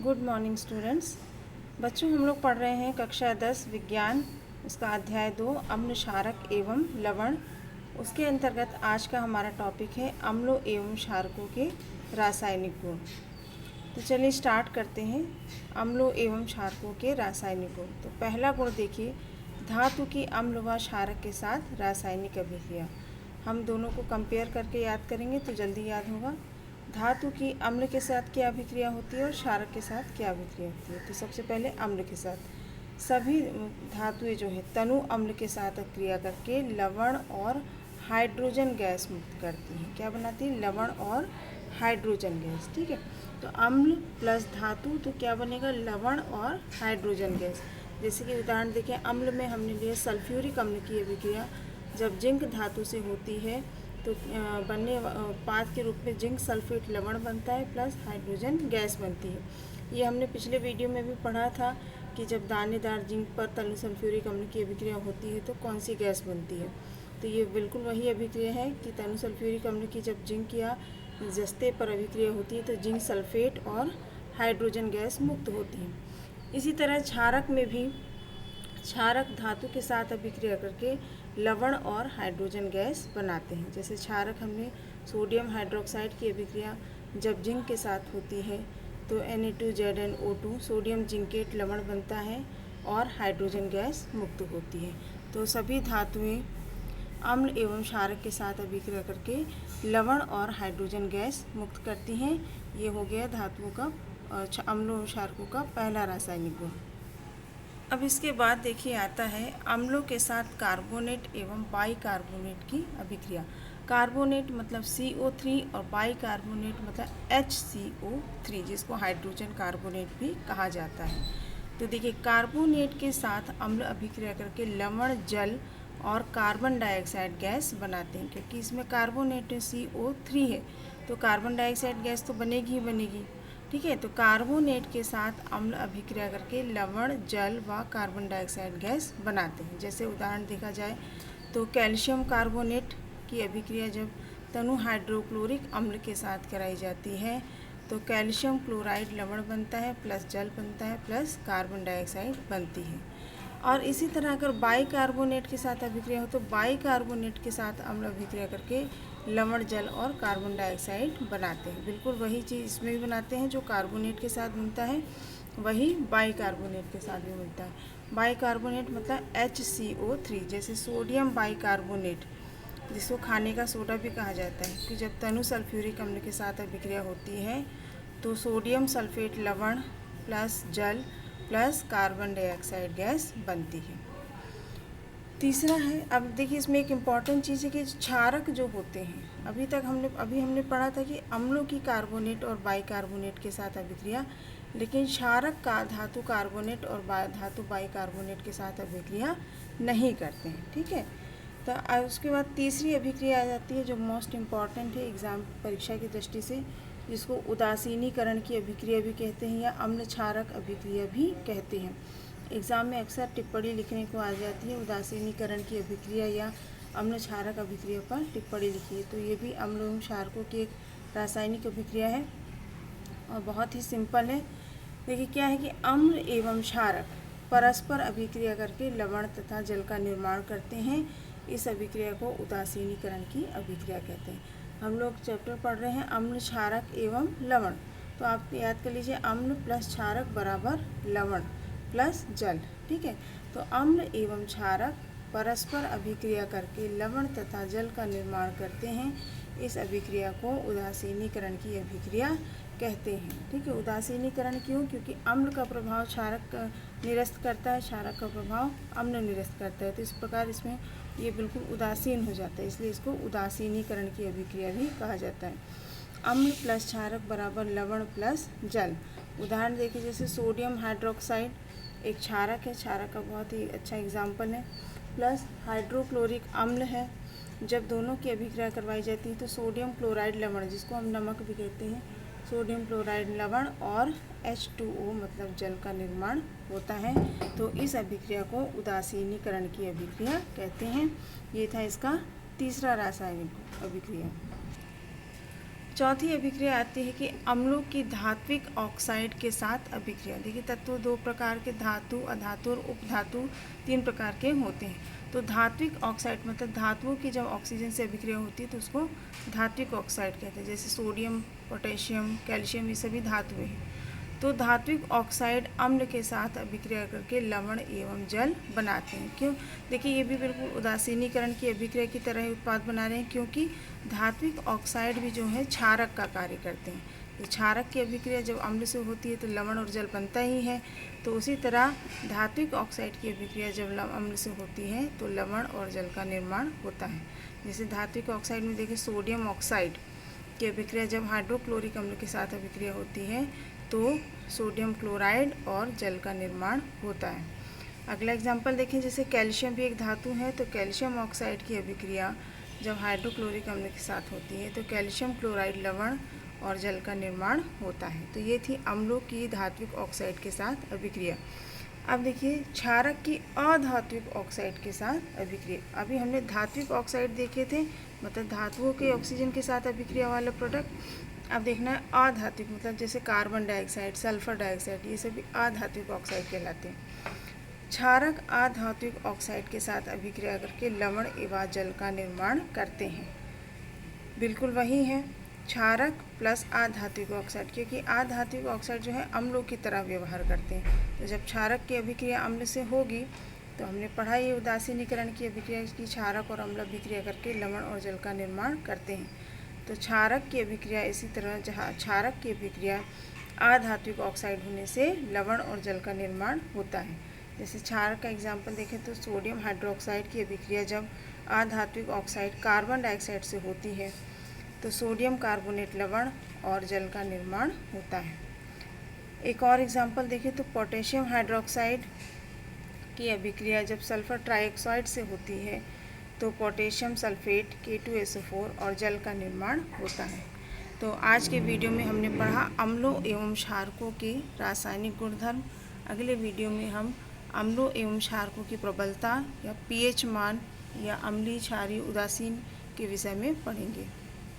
Good morning students. बच्चों, हम लोग पढ़ रहे हैं कक्षा 10 विज्ञान, उसका अध्याय 2 अम्ल क्षारक एवं लवण। उसके अंतर्गत आज का हमारा टॉपिक है अम्लों एवं क्षारकों के रासायनिक गुण। तो चलिए स्टार्ट करते हैं। अम्लों एवं क्षारकों के रासायनिक गुण। तो पहला गुण देखिए, धातु की अम्ल व क्षारक के साथ रासायनिक अभिक्रिया। हम दोनों को कंपेयर करके याद करेंगे तो जल्दी याद होगा। धातु की अम्ल के साथ क्या अभिक्रिया होती है और क्षारक के साथ क्या अभिक्रिया होती है। तो सबसे पहले अम्ल के साथ सभी धातुएं जो है तनु अम्ल के साथ क्रिया करके लवण और हाइड्रोजन गैस मुक्त करती हैं। क्या बनाती है? लवण और हाइड्रोजन गैस। ठीक है, तो अम्ल प्लस धातु तो क्या बनेगा? लवण और हाइड्रोजन गैस। जैसे कि उदाहरण देखें, अम्ल में हमने लिया सल्फ्यूरिक अम्ल की अभिक्रिया। जब जिंक धातु से होती है तो बनने पाद के रूप में जिंक सल्फेट लवण बनता है प्लस हाइड्रोजन गैस बनती है। ये हमने पिछले वीडियो में भी पढ़ा था कि जब दानेदार जिंक पर तनु सल्फ्यूरिक अम्ल की अभिक्रिया होती है तो कौन सी गैस बनती है। तो ये बिल्कुल वही अभिक्रिया है कि तनु सल्फ्यूरिक अम्ल की जब जिंक या जस्ते पर अभिक्रिया होती है तो जिंक सल्फेट और हाइड्रोजन गैस मुक्त होती है। इसी तरह क्षारक में भी क्षारक धातु के साथ अभिक्रिया करके लवण और हाइड्रोजन गैस बनाते हैं। जैसे क्षारक हमने सोडियम हाइड्रोक्साइड की अभिक्रिया जब जिंक के साथ होती है तो Na2ZnO2 सोडियम जिंकेट लवण बनता है और हाइड्रोजन गैस मुक्त होती है। तो सभी धातुएं अम्ल एवं क्षारक के साथ अभिक्रिया करके लवण और हाइड्रोजन गैस मुक्त करती हैं। ये हो गया धातुओं का अम्लों एवं क्षारकों का पहला रासायनिक गुण। अब इसके बाद देखिए आता है अम्लों के साथ कार्बोनेट एवं बाइकार्बोनेट की अभिक्रिया। कार्बोनेट मतलब CO3 और बाइकार्बोनेट मतलब HCO3, जिसको हाइड्रोजन कार्बोनेट भी कहा जाता है। तो देखिए, कार्बोनेट के साथ अम्ल अभिक्रिया करके लवण जल और कार्बन डाइऑक्साइड गैस बनाते हैं। क्योंकि इसमें कार्बोनेट CO3 है तो कार्बन डाइऑक्साइड गैस तो बनेगी ही बनेगी। ठीक है, तो कार्बोनेट के साथ अम्ल अभिक्रिया करके लवण जल व कार्बन डाइऑक्साइड गैस बनाते हैं। जैसे उदाहरण देखा जाए तो कैल्शियम कार्बोनेट की अभिक्रिया जब तनु हाइड्रोक्लोरिक अम्ल के साथ कराई जाती है तो कैल्शियम क्लोराइड लवण बनता है प्लस जल बनता है प्लस कार्बन डाइऑक्साइड बनती है। और इसी तरह अगर बाइकार्बोनेट के साथ अभिक्रिया हो तो बाइकार्बोनेट के साथ अम्ल अभिक्रिया करके लवण जल और कार्बन डाइऑक्साइड बनाते हैं। बिल्कुल वही चीज़ इसमें भी बनाते हैं, जो कार्बोनेट के साथ बनता है वही बाइकार्बोनेट के साथ भी बनता है। बाइकार्बोनेट मतलब HCO3। जैसे सोडियम बाइकार्बोनेट, जिसको खाने का सोडा भी कहा जाता है, कि जब तनु सल्फ्यूरिक अम्ल के साथ अभिक्रिया होती है तो सोडियम सल्फेट लवण प्लस जल प्लस कार्बन डाइऑक्साइड गैस बनती है। तीसरा है, अब देखिए इसमें एक इम्पॉर्टेंट चीज़ है कि क्षारक जो होते हैं, अभी हमने पढ़ा था कि अम्लों की कार्बोनेट और बाइकार्बोनेट के साथ अभिक्रिया, लेकिन क्षारक का धातु कार्बोनेट और धातु बाइकार्बोनेट के साथ अभिक्रिया नहीं करते हैं। ठीक है, तो उसके बाद तीसरी अभिक्रिया आ जाती है जो मोस्ट इम्पॉर्टेंट है एग्ज़ाम परीक्षा की दृष्टि से, जिसको उदासीनीकरण की अभिक्रिया भी कहते हैं या अम्ल क्षारक अभिक्रिया भी कहते हैं। एग्ज़ाम में अक्सर टिप्पणी लिखने को आ जाती है, उदासीनीकरण की अभिक्रिया या अम्ल क्षारक अभिक्रिया पर टिप्पणी लिखिए। तो ये भी अम्ल एवं क्षारकों की एक रासायनिक अभिक्रिया है और बहुत ही सिंपल है। देखिए क्या है कि अम्ल एवं क्षारक परस्पर अभिक्रिया करके लवण तथा जल का निर्माण करते हैं। इस अभिक्रिया को उदासीनीकरण की अभिक्रिया कहते हैं। हम लोग चैप्टर पढ़ रहे हैं अम्ल क्षारक एवं लवण, तो आप याद कर लीजिए अम्ल प्लस क्षारक बराबर लवण प्लस जल। ठीक है, तो अम्ल एवं क्षारक परस्पर अभिक्रिया करके लवण तथा जल का निर्माण करते हैं। इस अभिक्रिया को उदासीनीकरण की अभिक्रिया कहते हैं। ठीक है, उदासीनीकरण क्यों? क्योंकि अम्ल का प्रभाव क्षारक निरस्त करता है, क्षारक का प्रभाव अम्ल निरस्त करता है, तो इस प्रकार इसमें ये बिल्कुल उदासीन हो जाता है, इसलिए इसको उदासीनीकरण की अभिक्रिया भी कहा जाता है। अम्ल प्लस क्षारक बराबर लवण प्लस जल। उदाहरण देखिए, जैसे सोडियम हाइड्रोक्साइड एक क्षारक है, क्षारक का बहुत ही अच्छा एग्जाम्पल है, प्लस हाइड्रोक्लोरिक अम्ल है। जब दोनों की अभिक्रिया करवाई जाती है तो सोडियम क्लोराइड लवण, जिसको हम नमक भी कहते हैं, सोडियम क्लोराइड लवण और H2O मतलब जल का निर्माण होता है। तो इस अभिक्रिया को उदासीनीकरण की अभिक्रिया कहते हैं। ये था इसका तीसरा रासायनिक अभिक्रिया। चौथी अभिक्रिया आती है कि अम्लों की धात्विक ऑक्साइड के साथ अभिक्रिया। देखिए तत्व दो प्रकार के, धातु, अधातु और उपधातु, तीन प्रकार के होते हैं। तो धात्विक ऑक्साइड मतलब धातुओं की जब ऑक्सीजन से अभिक्रिया होती है तो उसको धात्विक ऑक्साइड कहते हैं। जैसे सोडियम, पोटेशियम, कैल्शियम, ये सभी धातुएं हैं। तो धात्विक ऑक्साइड अम्ल के साथ अभिक्रिया करके लवण एवं जल बनाते हैं। क्यों? देखिए ये भी बिल्कुल उदासीनीकरण की अभिक्रिया की तरह ही उत्पाद बना रहे हैं, क्योंकि धात्विक ऑक्साइड भी जो है क्षारक का कार्य करते हैं। तो क्षारक की अभिक्रिया जब अम्ल से होती है तो लवण और जल बनता ही है। तो उसी तरह धात्विक ऑक्साइड की अभिक्रिया जब अम्ल से होती है तो लवण और जल का निर्माण होता है। जैसे धात्विक ऑक्साइड में देखिए सोडियम ऑक्साइड की अभिक्रिया जब हाइड्रोक्लोरिक अम्ल के साथ अभिक्रिया होती है तो सोडियम क्लोराइड और जल का निर्माण होता है। अगला एग्जाम्पल देखें, जैसे कैल्शियम भी एक धातु है, तो कैल्शियम ऑक्साइड की अभिक्रिया जब हाइड्रोक्लोरिक अम्ल के साथ होती है तो कैल्शियम क्लोराइड लवण और जल का निर्माण होता है। तो ये थी अम्लों की धात्विक ऑक्साइड के साथ अभिक्रिया। अब देखिए क्षारक की अधात्विक ऑक्साइड के साथ अभिक्रिया। अभी हमने धात्विक ऑक्साइड देखे थे, मतलब धातुओं के ऑक्सीजन के साथ अभिक्रिया वाला प्रोडक्ट। अब देखना है अधात्विक, मतलब जैसे कार्बन डाइऑक्साइड, सल्फर डाइऑक्साइड, ये सभी अधात्विक ऑक्साइड कहलाते हैं। क्षारक अधात्विक ऑक्साइड के साथ अभिक्रिया करके लवण एवं जल का निर्माण करते हैं। बिल्कुल वही है क्षारक प्लस अधात्विक ऑक्साइड, क्योंकि अधात्विक ऑक्साइड जो है अम्लों की तरह व्यवहार करते हैं। तो जब क्षारक की अभिक्रिया अम्ल से होगी तो हमने पढ़ा ये उदासीनीकरण की अभिक्रिया की क्षारक और अम्ल अभिक्रिया करके लवण और जल का निर्माण करते हैं। तो क्षारक की अभिक्रिया इसी तरह, जहाँ क्षारक की अभिक्रिया अधात्विक ऑक्साइड होने से लवण और जल का निर्माण होता है। जैसे क्षारक का एग्जाम्पल देखें तो सोडियम हाइड्रोक्साइड की अभिक्रिया जब अधात्विक ऑक्साइड कार्बन डाइऑक्साइड से होती है तो सोडियम कार्बोनेट लवण और जल का निर्माण होता है। एक और एग्जाम्पल देखें तो पोटेशियम हाइड्रोक्साइड की अभिक्रिया जब सल्फर ट्राइऑक्साइड से होती है तो पोटेशियम सल्फेट K2SO4 और जल का निर्माण होता है। तो आज के वीडियो में हमने पढ़ा अम्लों एवं क्षारकों के रासायनिक गुणधर्म। अगले वीडियो में हम अम्लों एवं क्षारकों की प्रबलता या pH मान या अम्लीय, क्षारीय, उदासीन के विषय में पढ़ेंगे।